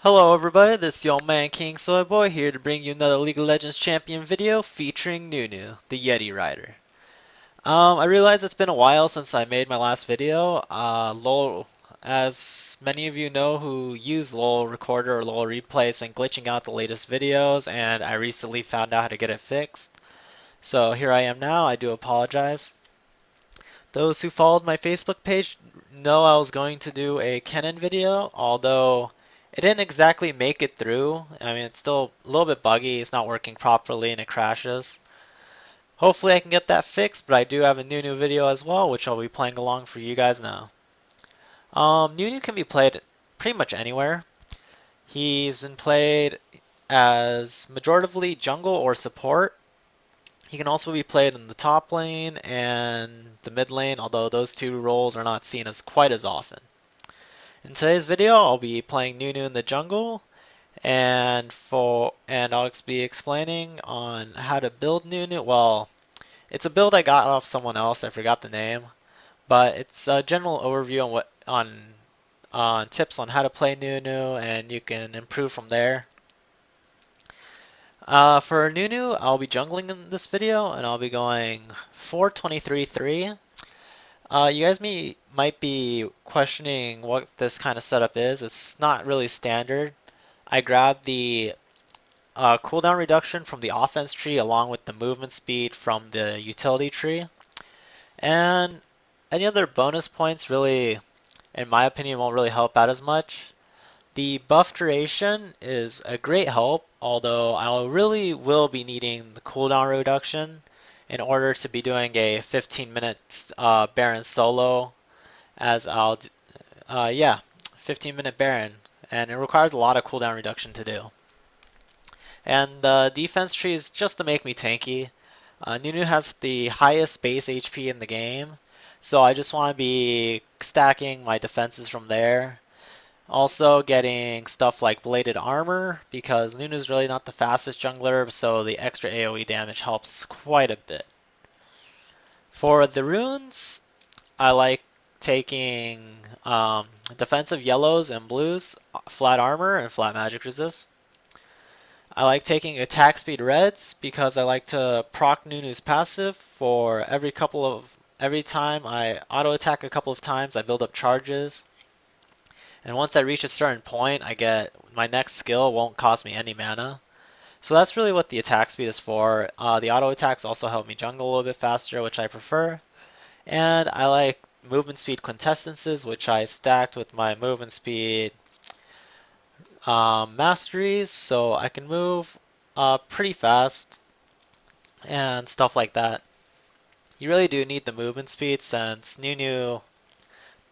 Hello everybody, this is your man King Soy Boy here to bring you another League of Legends champion video featuring Nunu, the Yeti Rider. I realize it's been a while since I made my last video. LOL, as many of you know who use LOL Recorder or LOL Replay, has been glitching out the latest videos and I recently found out how to get it fixed. So here I am now, I do apologize. Those who followed my Facebook page know I was going to do a Kennen video, although it didn't exactly make it through. I mean, it's still a little bit buggy, it's not working properly and it crashes. Hopefully I can get that fixed, but I do have a new video as well, which I'll be playing along for you guys now. Nunu can be played pretty much anywhere. He's been played as majoritively jungle or support. He can also be played in the top lane and the mid lane, although those two roles are not seen as quite as often. In today's video, I'll be playing Nunu in the jungle, and I'll be explaining on how to build Nunu. Well, it's a build I got off someone else. I forgot the name, but it's a general overview on tips on how to play Nunu, and you can improve from there. For Nunu, I'll be jungling in this video, and I'll be going 4-23-3. You guys might be questioning what this kind of setup is. It's not really standard. I grabbed the cooldown reduction from the offense tree along with the movement speed from the utility tree. And any other bonus points really, in my opinion, won't really help out as much. The buff duration is a great help, although I really will be needing the cooldown reduction in order to be doing a 15-minute Baron solo, as yeah, 15-minute Baron, and it requires a lot of cooldown reduction to do. And the defense tree is just to make me tanky. Nunu has the highest base HP in the game, so I just want to be stacking my defenses from there. Also getting stuff like bladed armor, because Nunu's really not the fastest jungler, so the extra AoE damage helps quite a bit. For the runes, I like taking defensive yellows and blues, flat armor, and flat magic resist. I like taking attack speed reds because I like to proc Nunu's passive for every time I auto attack a couple of times, I build up charges. And once I reach a certain point, I get my next skill won't cost me any mana. So that's really what the attack speed is for. The auto attacks also help me jungle a little bit faster, which I prefer. And I like movement speed quintessences, which I stacked with my movement speed masteries, so I can move pretty fast and stuff like that. You really do need the movement speed since Nunu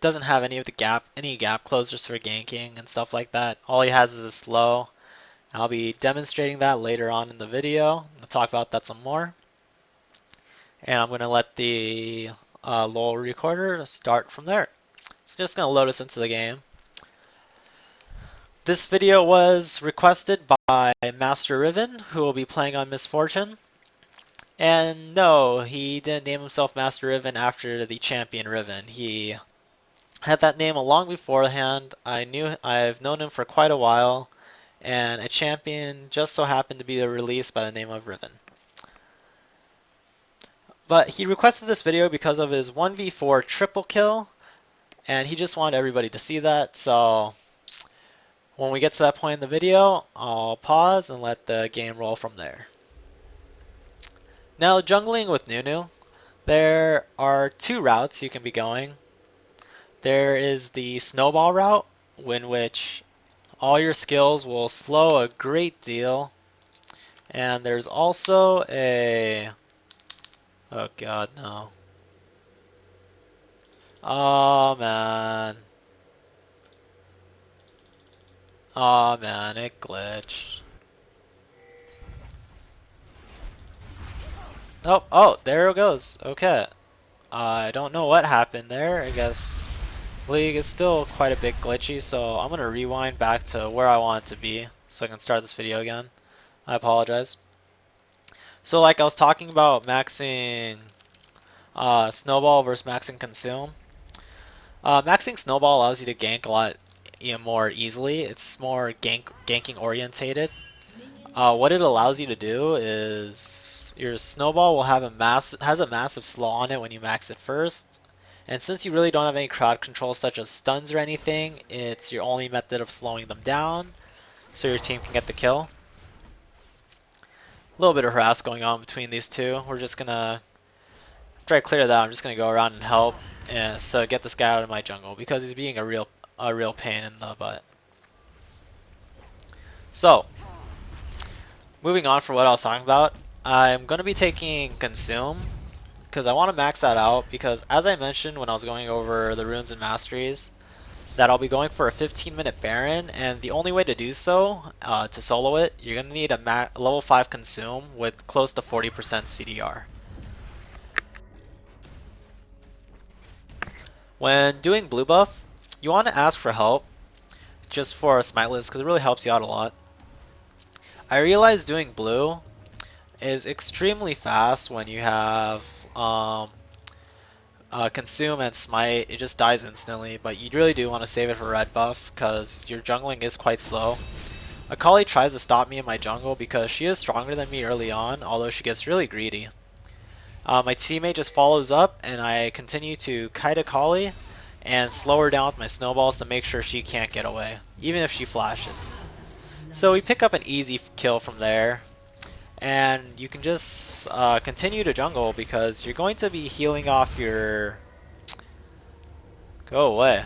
doesn't have any gap closers for ganking and stuff like that. All he has is a slow. I'll be demonstrating that later on in the video. I'll talk about that some more. And I'm going to let the LOL recorder start from there. It's just going to load us into the game. This video was requested by MasterRiven, who will be playing on Misfortune. And no, he didn't name himself MasterRiven after the champion Riven. He had that name long beforehand. I've known him for quite a while, and a champion just so happened to be released by the name of Riven. But he requested this video because of his 1v4 triple kill, and he just wanted everybody to see that, so when we get to that point in the video, I'll pause and let the game roll from there. Now, jungling with Nunu, there are two routes you can be going. There is the snowball route, in which all your skills will slow a great deal. And there's also a... Oh god, no. Oh man. Oh man, it glitched. Oh, there it goes. Okay. I don't know what happened there. I guess League is still quite a bit glitchy, so I'm gonna rewind back to where I want it to be so I can start this video again. I apologize. So like I was talking about maxing Snowball versus maxing Consume. Maxing Snowball allows you to gank a lot more easily. It's more ganking orientated. What it allows you to do is your snowball will have has a massive slow on it when you max it first. And since you really don't have any crowd control such as stuns or anything, it's your only method of slowing them down so your team can get the kill. A little bit of harass going on between these two. We're just gonna, after I clear that, I'm just gonna go around and help so get this guy out of my jungle because he's being a real pain in the butt. So, moving on for what I was talking about, I'm gonna be taking Consume because I want to max that out because as I mentioned when I was going over the runes and masteries, that I'll be going for a 15-minute Baron, and the only way to do so, to solo it, you're going to need a level 5 Consume with close to 40% CDR. When doing blue buff, you want to ask for help, just for Smiteless, because it really helps you out a lot. I realize doing blue is extremely fast when you have Consume and Smite. It just dies instantly, but you really do want to save it for red buff because your jungling is quite slow. Akali tries to stop me in my jungle because she is stronger than me early on, although she gets really greedy. My teammate just follows up and I continue to kite Akali and slow her down with my snowballs to make sure she can't get away, even if she flashes. So we pick up an easy kill from there. And you can just continue to jungle because you're going to be healing off your... Go away.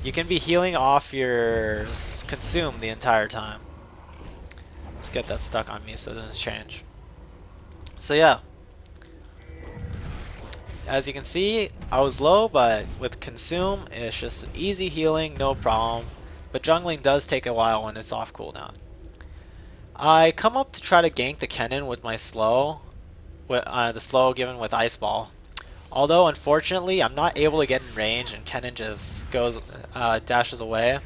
You can be healing off your Consume the entire time. Let's get that stuck on me so it doesn't change. So yeah. As you can see, I was low, but with Consume, it's just an easy healing, no problem. But jungling does take a while when it's off cooldown. I come up to try to gank the Kennen with my slow, the slow given with Ice Ball. Although unfortunately I'm not able to get in range and Kennen just dashes away.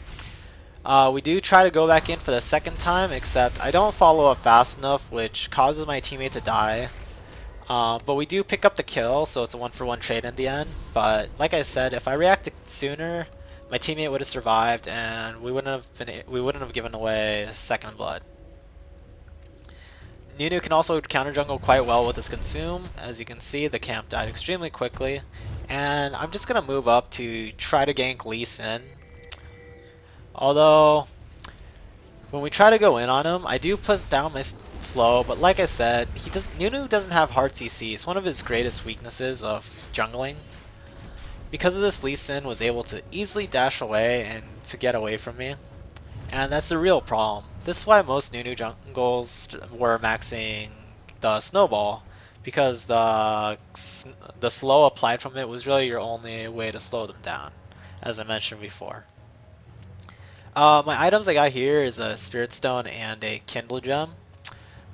We do try to go back in for the second time, except I don't follow up fast enough, which causes my teammate to die. But we do pick up the kill, so it's a 1-for-1 trade in the end. But like I said, if I reacted sooner, my teammate would have survived, and we wouldn't have given away second blood. Nunu can also counter jungle quite well with his Consume. As you can see, the camp died extremely quickly. And I'm just going to move up to try to gank Lee Sin. Although, when we try to go in on him, I do put down my slow, but like I said, Nunu doesn't have hard CC. It's one of his greatest weaknesses of jungling. Because of this, Lee Sin was able to easily dash away and to get away from me. And that's a real problem. This is why most Nunu jungles were maxing the snowball, because the slow applied from it was really your only way to slow them down, as I mentioned before. My items I got here is a Spirit Stone and a Kindle Gem.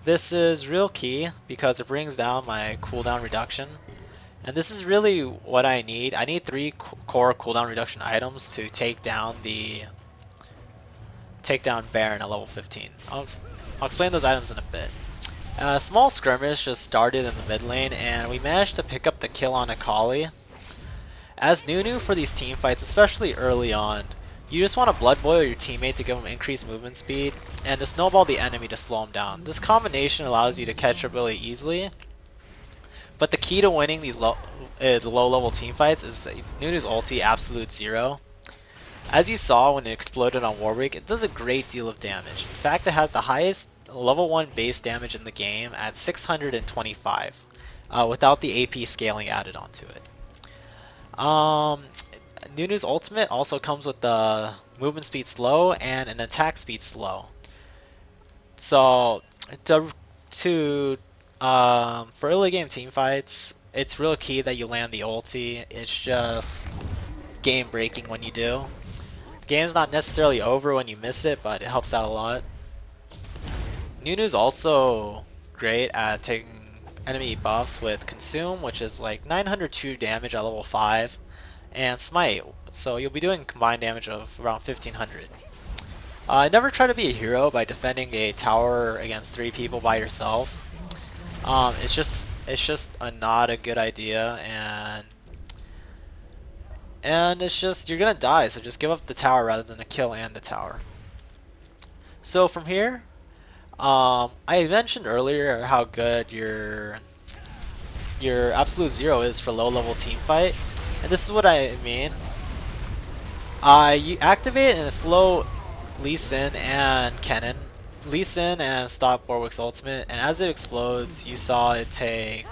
This is real key because it brings down my cooldown reduction. And this is really what I need. I need 3 core cooldown reduction items to take down Baron at level 15. I'll explain those items in a bit. A small skirmish just started in the mid lane and we managed to pick up the kill on Akali. As Nunu for these team fights, especially early on, you just want to blood boil your teammate to give him increased movement speed and to snowball the enemy to slow him down. This combination allows you to catch up really easily. But the key to winning these low level team fights is Nunu's ulti absolute 0. As you saw when it exploded on Warwick, it does a great deal of damage. In fact, it has the highest level 1 base damage in the game at 625, without the AP scaling added onto it. Nunu's ultimate also comes with the movement speed slow and an attack speed slow. So, for early game team fights, it's real key that you land the ulti. It's just game breaking when you do. The game's not necessarily over when you miss it, but it helps out a lot. Nunu's also great at taking enemy buffs with Consume, which is like 902 damage at level 5, and Smite, so you'll be doing combined damage of around 1500. Never try to be a hero by defending a tower against 3 people by yourself. It's just not a good idea, and And it's just, you're gonna die, so just give up the tower rather than a kill and the tower. So from here, I mentioned earlier how good your absolute zero is for low level team fight, and this is what I mean. You activate in a slow Lee Sin and Kennen. Lee Sin and stop Warwick's ultimate, and as it explodes, you saw it take.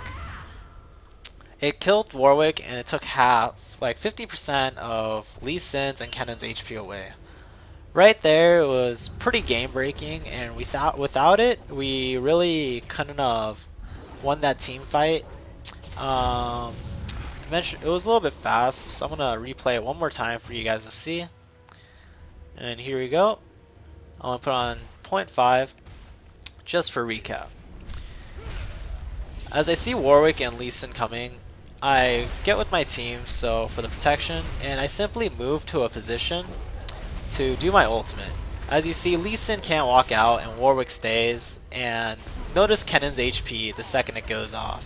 It killed Warwick, and it took half, like 50% of Lee Sin's and Kennen's HP away. Right there, it was pretty game breaking, and without it, we really couldn't have won that team fight. I mentioned it was a little bit fast, so I'm gonna replay it one more time for you guys to see. And here we go. I'm gonna put on 0.5 just for recap. As I see Warwick and Lee Sin coming, I get with my team so for the protection, and I simply move to a position to do my ultimate. As you see, Lee Sin can't walk out and Warwick stays, and notice Kennen's HP the second it goes off.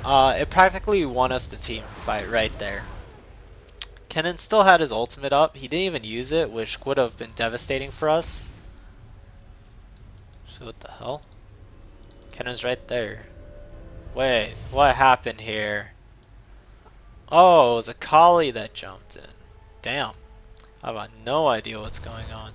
It practically won us the team fight right there. Kennen still had his ultimate up, he didn't even use it, which would have been devastating for us. So what the hell? Kennen's right there. Wait, what happened here? Oh, it was a collie that jumped in. Damn. I have no idea what's going on.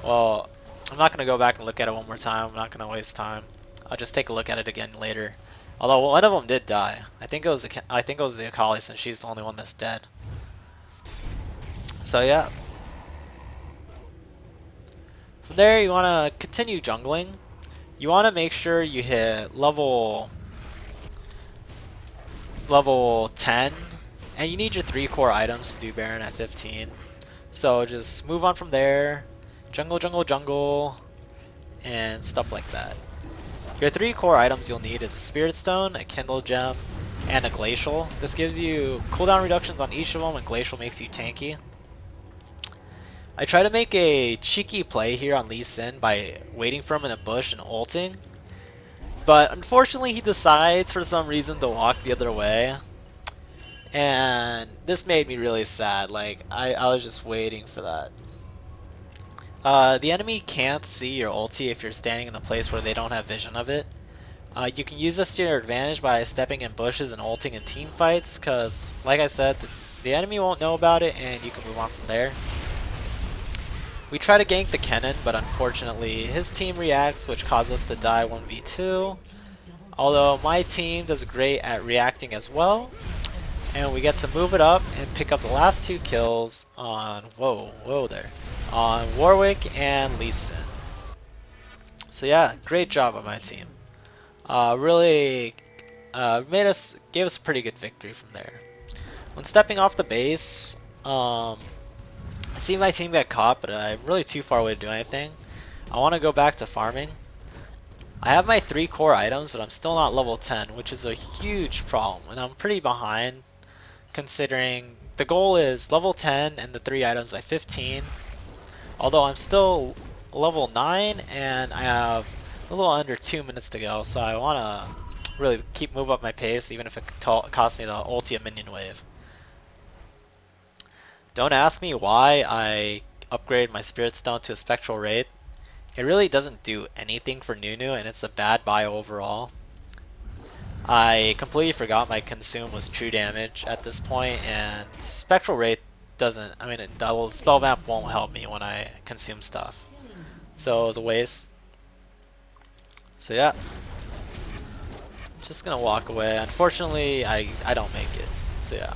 Well, I'm not going to go back and look at it one more time. I'm not going to waste time. I'll just take a look at it again later. Although one of them did die. I think it was the Akali, since she's the only one that's dead. So yeah. From there, you want to continue jungling. You want to make sure you hit level 10, and you need your 3 core items to do Baron at 15. So just move on from there, jungle, jungle, jungle, and stuff like that. Your 3 core items you'll need is a Spirit Stone, a Kindle Gem, and a Glacial. This gives you cooldown reductions on each of them, and Glacial makes you tanky. I try to make a cheeky play here on Lee Sin by waiting for him in a bush and ulting. But unfortunately he decides for some reason to walk the other way. And this made me really sad, like I was just waiting for that. The enemy can't see your ulti if you're standing in a place where they don't have vision of it. You can use this to your advantage by stepping in bushes and ulting in team fights, because like I said, the enemy won't know about it and you can move on from there. We try to gank the Kennen, but unfortunately his team reacts, which caused us to die 1v2. Although my team does great at reacting as well. And we get to move it up and pick up the last 2 kills on, whoa there, on Warwick and Lee Sin. So yeah, great job on my team. Really gave us a pretty good victory from there. When stepping off the base, I see my team get caught, but I'm really too far away to do anything. I want to go back to farming. I have my 3 core items, but I'm still not level 10, which is a huge problem, and I'm pretty behind considering the goal is level 10 and the 3 items by 15. Although I'm still level 9 and I have a little under 2 minutes to go, so I want to really move up my pace even if it costs me the ulti minion wave. Don't ask me why I upgraded my Spirit Stone to a Spectral Wraith. It really doesn't do anything for Nunu, and it's a bad buy overall. I completely forgot my consume was true damage at this point, and Spectral Wraith doesn't, the spell map won't help me when I consume stuff. So it was a waste. So yeah. Just gonna walk away. Unfortunately, I don't make it. So yeah.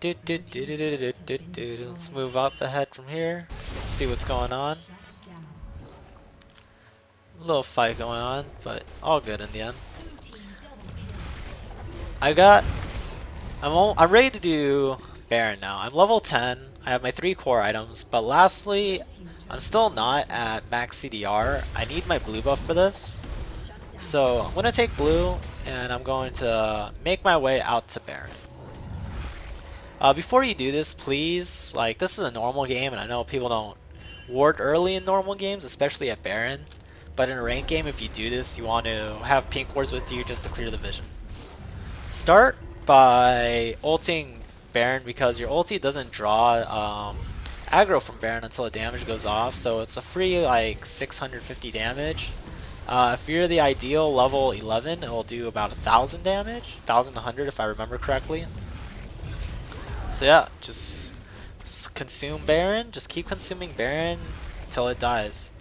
Let's move up ahead from here. See what's going on. A little fight going on, but all good in the end. I'm ready to do Baron now. I'm level 10. I have my 3 core items, but lastly, I'm still not at max CDR. I need my blue buff for this. So I'm gonna take blue, and I'm going to make my way out to Baron. Before you do this, please, this is a normal game, and I know people don't ward early in normal games, especially at Baron. But in a ranked game, if you do this, you want to have pink wards with you just to clear the vision. Start by ulting Baron because your ulti doesn't draw aggro from Baron until the damage goes off, so it's a free like 650 damage. If you're the ideal level 11, it will do about 1,000 damage, 1,100 if I remember correctly. So yeah, just consume Baron, just keep consuming Baron until it dies.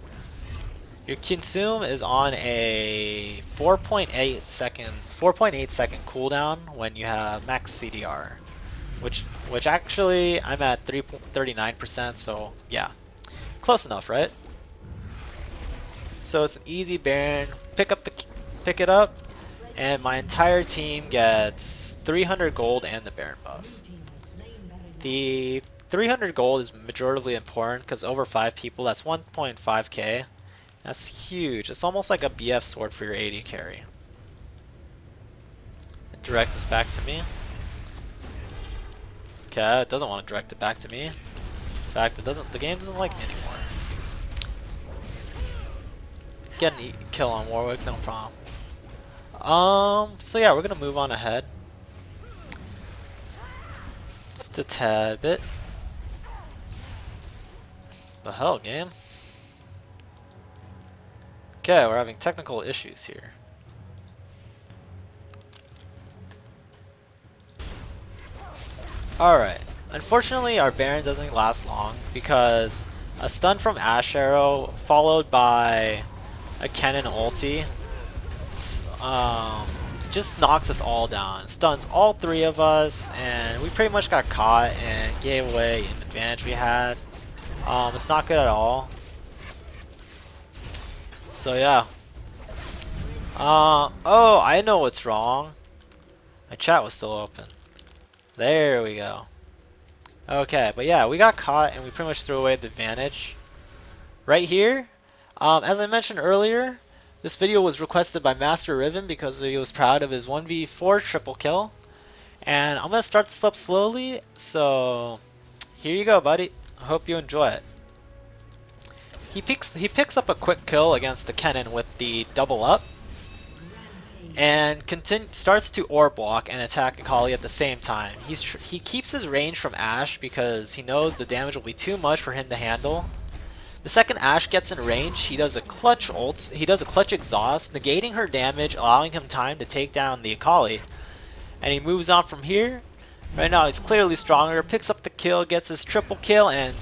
Your consume is on a 4.8 second cooldown when you have max CDR, which actually I'm at 39%, so yeah, close enough, right? So it's an easy Baron. Pick it up, and my entire team gets 300 gold and the Baron buff. The 300 gold is majorly important because over 5 people, that's 1.5k. That's huge. It's almost like a BF sword for your AD carry. Direct this back to me. Okay, it doesn't want to direct it back to me. In fact, the game doesn't like me anymore. Get a kill on Warwick, no problem. So yeah, we're gonna move on ahead. Just a tad bit. The hell, game? Okay, we're having technical issues here. Alright, unfortunately our Baron doesn't last long because a stun from Ash Arrow followed by a cannon ulti just knocks us all down, stuns all 3 of us, and we pretty much got caught and gave away an advantage we had. It's not good at all. So yeah. Oh, I know what's wrong. My chat was still open. There we go. Okay, but yeah, we got caught and we pretty much threw away the advantage. Right here, as I mentioned earlier, this video was requested by MasterRiven because he was proud of his 1v4 triple kill. And I'm going to start this up slowly, so here you go, buddy. I hope you enjoy it. He picks up a quick kill against the cannon with the double up, and starts to orb walk and attack Akali at the same time. He keeps his range from Ashe because he knows the damage will be too much for him to handle. The second Ashe gets in range, he does a clutch exhaust, negating her damage, allowing him time to take down the Akali. And he moves on from here. Right now he's clearly stronger, picks up the kill, gets his triple kill, and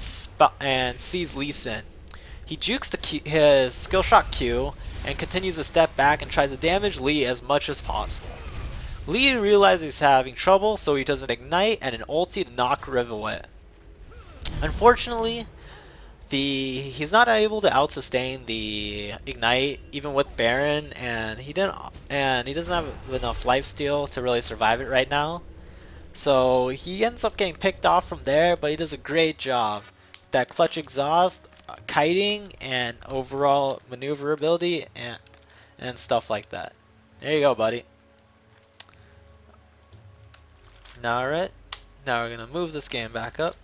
sees Lee Sin. He jukes his skill shot Q and continues to step back and tries to damage Lee as much as possible. Lee realizes he's having trouble, so he does an ignite and an ulti to knock Riv away. Unfortunately, he's not able to out-sustain the ignite even with Baron, and he doesn't have enough lifesteal to really survive it right now. So he ends up getting picked off from there, but he does a great job. That clutch exhaust, kiting, and overall maneuverability and stuff like that. There you go, buddy. Alright, now we're gonna move this game back up.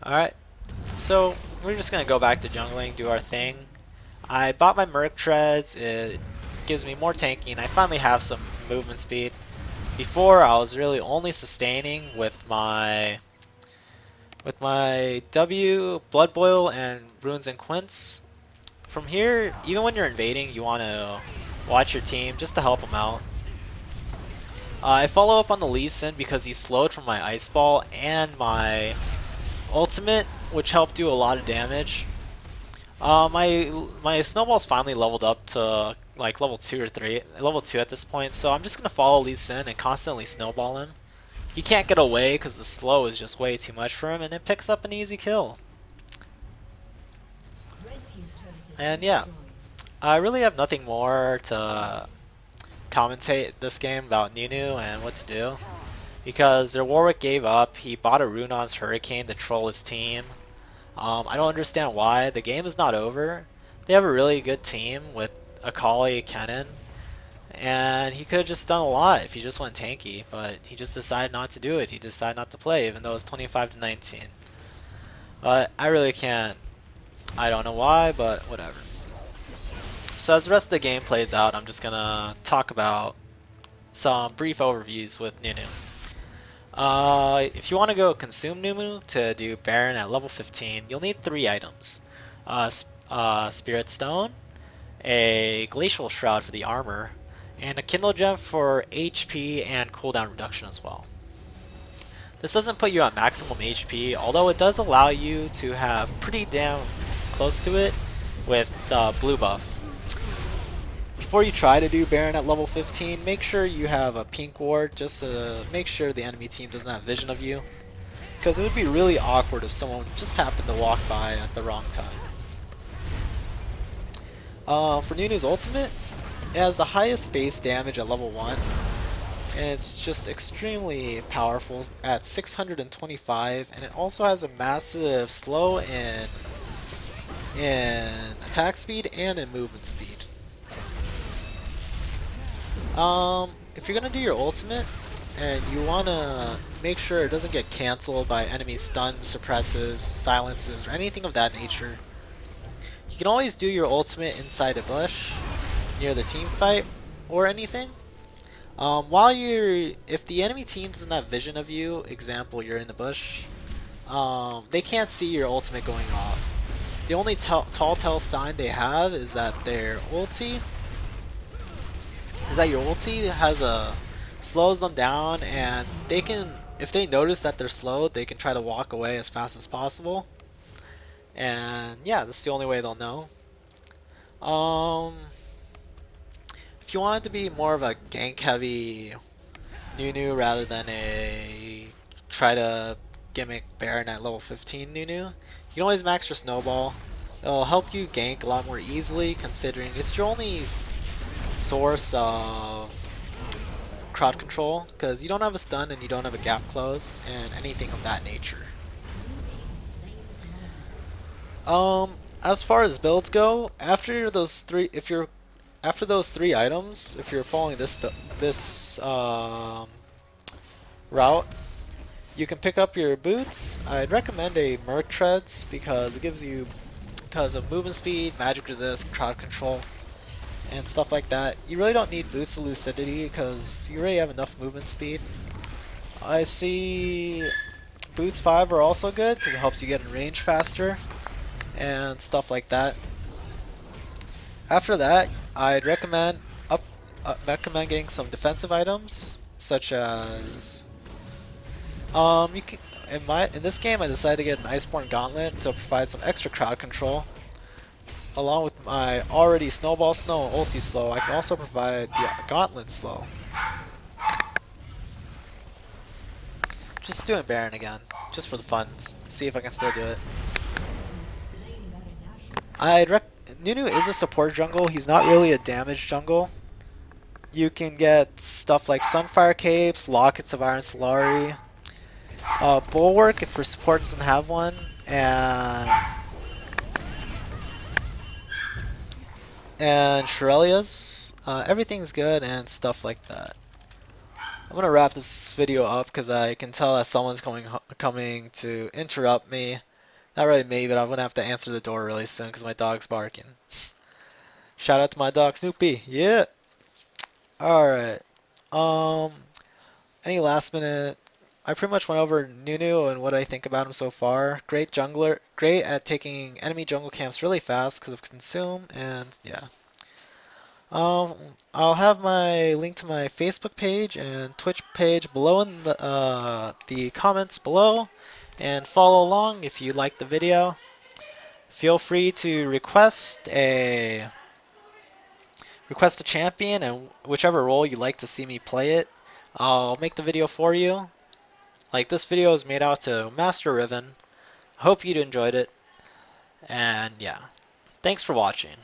Alright, so we're just gonna go back to jungling, do our thing. I bought my Merc Treads, it gives me more tanking, and I finally have some movement speed. Before I was really only sustaining with my W, Blood Boil, and Runes and Quints. From here, even when you're invading, you want to watch your team just to help them out. I follow up on the Lee Sin because he slowed from my Ice Ball and my ultimate, which helped do a lot of damage. My Snowball's finally leveled up to like level 2 or 3, level 2 at this point, so I'm just gonna follow Lee Sin and constantly snowball him. He can't get away because the slow is just way too much for him, and it picks up an easy kill. And yeah, I really have nothing more to commentate this game about Nunu and what to do, because their Warwick gave up. He bought a Runon's Hurricane to troll his team. I don't understand why. The game is not over. They have a really good team with Akali, Cannon, and he could have just done a lot if he just went tanky, but he just decided not to do it. He decided not to play, even though it's 25-19. But I really can't I don't know why, but whatever. So as the rest of the game plays out, I'm just gonna talk about some brief overviews with Nunu. If you want to go consume Nunu to do Baron at level 15, you'll need 3 items. Spirit Stone, a Glacial Shroud for the armor, and a Kindle Gem for HP and cooldown reduction as well. This doesn't put you at maximum HP, although it does allow you to have pretty damn close to it with the blue buff. Before you try to do Baron at level 15, make sure you have a pink ward just to make sure the enemy team doesn't have vision of you. Because it would be really awkward if someone just happened to walk by at the wrong time. For Nunu's ultimate, it has the highest base damage at level 1, and it's just extremely powerful at 625, and it also has a massive slow in attack speed and in movement speed. If you're gonna do your ultimate, and you wanna make sure it doesn't get cancelled by enemy stuns, suppresses, silences, or anything of that nature, you can always do your ultimate inside a bush, near the team fight, or anything. If the enemy team doesn't have vision of you, example, you're in the bush, they can't see your ultimate going off. The only telltale sign they have is that your ulti has slows them down, and they can, if they notice that they're slowed, they can try to walk away as fast as possible. And yeah, that's the only way they'll know. If you want it to be more of a gank heavy Nunu rather than a try to gimmick Baron at level 15 Nunu, you can always max your snowball. It'll help you gank a lot more easily considering it's your only source of crowd control, because you don't have a stun and you don't have a gap close and anything of that nature. As far as builds go, after those 3 items, if you're following this route, you can pick up your boots. I'd recommend a Merc Treads because of movement speed, magic resist, crowd control, and stuff like that. You really don't need boots of lucidity because you already have enough movement speed. I see boots 5 are also good because it helps you get in range faster and stuff like that. After that, I'd recommend getting some defensive items such as in this game I decided to get an Iceborne Gauntlet to provide some extra crowd control. Along with my already Snowball Slow and Ulti Slow, I can also provide the Gauntlet Slow. Just doing Baron again, just for the fun. See if I can still do it. Nunu is a support jungle. He's not really a damage jungle. You can get stuff like Sunfire Capes, Lockets of Iron Solari, Bulwark if your support doesn't have one, and Shirelias. Everything's good and stuff like that. I'm gonna wrap this video up because I can tell that someone's coming to interrupt me. Not really me, but I'm gonna have to answer the door really soon because my dog's barking. Shout out to my dog Snoopy. Yeah. Alright. Any last minute? I pretty much went over Nunu and what I think about him so far. Great jungler, great at taking enemy jungle camps really fast because of consume, and yeah. I'll have my link to my Facebook page and Twitch page below in the comments below, and follow along if you like the video. Feel free to request a champion and whichever role you like to see me play it. I'll make the video for you. Like, this video is made out to MasterRiven. Hope you enjoyed it. And yeah, thanks for watching.